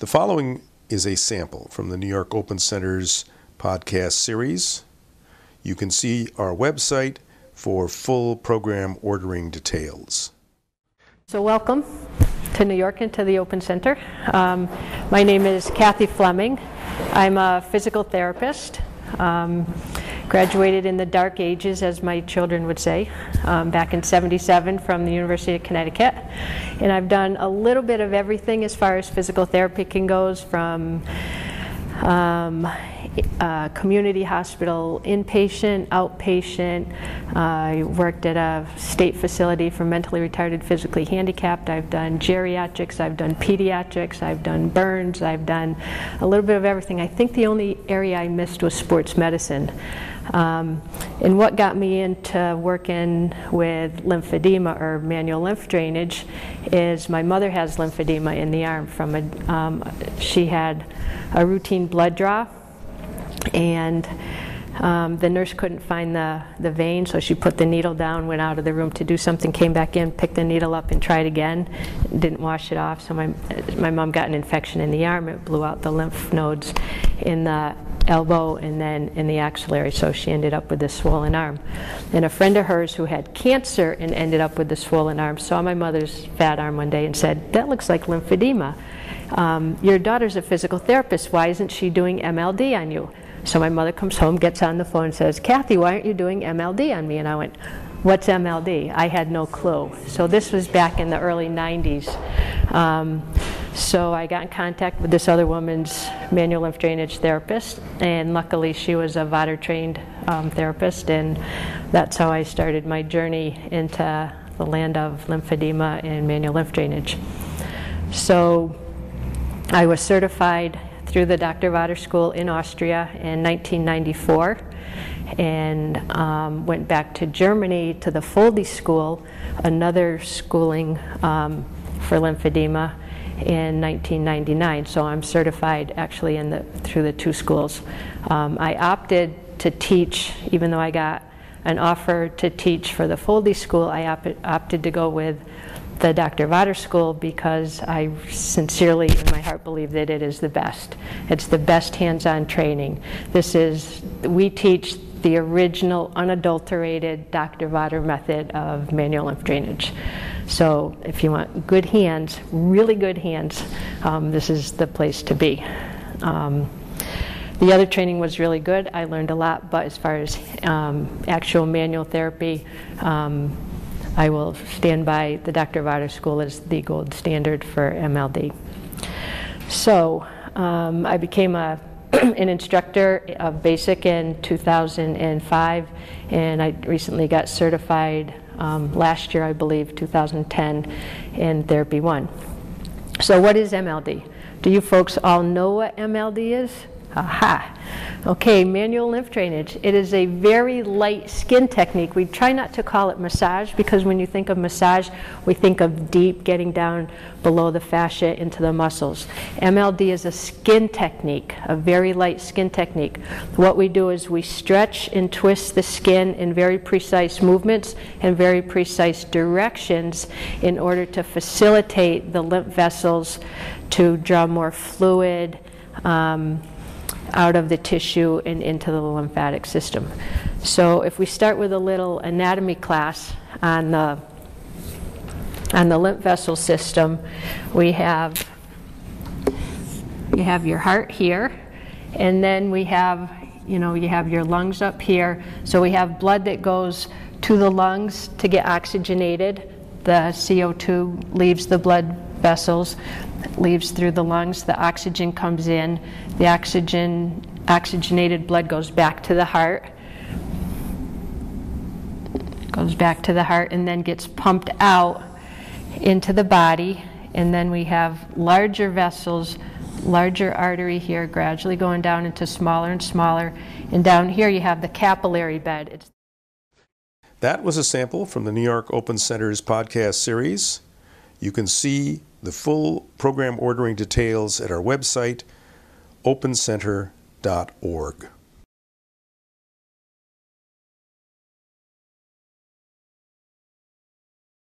The following is a sample from the New York Open Center's podcast series. You can see our website for full program ordering details. So welcome to New York and to the Open Center. My name is Kathy Fleming. I'm a physical therapist. Graduated in the dark ages, as my children would say, back in '77 from the University of Connecticut. And I've done a little bit of everything as far as physical therapy goes, from community hospital, inpatient, outpatient. I worked at a state facility for mentally retarded, physically handicapped. I've done geriatrics, I've done pediatrics, I've done burns, I've done a little bit of everything. I think the only area I missed was sports medicine. And what got me into working with lymphedema or manual lymph drainage is my mother has lymphedema in the arm from she had a routine blood draw, and the nurse couldn't find the vein, so she put the needle down, went out of the room to do something, came back in, picked the needle up and tried again, didn't wash it off, so my mom got an infection in the arm. It blew out the lymph nodes in the elbow and then in the axillary, so she ended up with this swollen arm. And a friend of hers who had cancer and ended up with the swollen arm saw my mother's fat arm one day and said, "That looks like lymphedema. Your daughter's a physical therapist. Why isn't she doing MLD on you?" So my mother comes home, gets on the phone and says, "Kathy, why aren't you doing MLD on me?" And I went, "What's MLD?" I had no clue. So this was back in the early 90s. So I got in contact with this other woman's manual lymph drainage therapist, and luckily she was a VADR-trained therapist, and that's how I started my journey into the land of lymphedema and manual lymph drainage. So I was certified through the Dr. VADR School in Austria in 1994, and went back to Germany to the Foldy School, another schooling for lymphedema, in 1999. So I'm certified actually through the two schools. I opted to teach, even though I got an offer to teach for the Foldy School, I opted to go with the Dr. VADR School because I sincerely in my heart believe that it is the best. It's the best hands-on training. We teach the original unadulterated Dr. VADR method of manual lymph drainage. So if you want good hands, really good hands, this is the place to be. The other training was really good. I learned a lot, but as far as actual manual therapy, I will stand by the Dr. VADR School as the gold standard for MLD. So I became an instructor of basic in 2005, and I recently got certified last year, I believe, 2010, in Therapy 1. So what is MLD? Do you folks all know what MLD is? Aha! Okay, manual lymph drainage. It is a very light skin technique. We try not to call it massage because when you think of massage, we think of deep, getting down below the fascia into the muscles. MLD is a skin technique, a very light skin technique. What we do is we stretch and twist the skin in very precise movements and very precise directions in order to facilitate the lymph vessels to draw more fluid out of the tissue and into the lymphatic system. So if we start with a little anatomy class on the lymph vessel system, you have your heart here, and then we have, you have your lungs up here. So we have blood that goes to the lungs to get oxygenated. The CO2 leaves the blood vessels, leaves through the lungs, the oxygen comes in, the oxygenated blood goes back to the heart, and then gets pumped out into the body, and then we have larger vessels, larger artery here, gradually going down into smaller and smaller, and down here you have the capillary bed. That was a sample from the New York Open Center's podcast series. You can see the full program ordering details at our website, opencenter.org.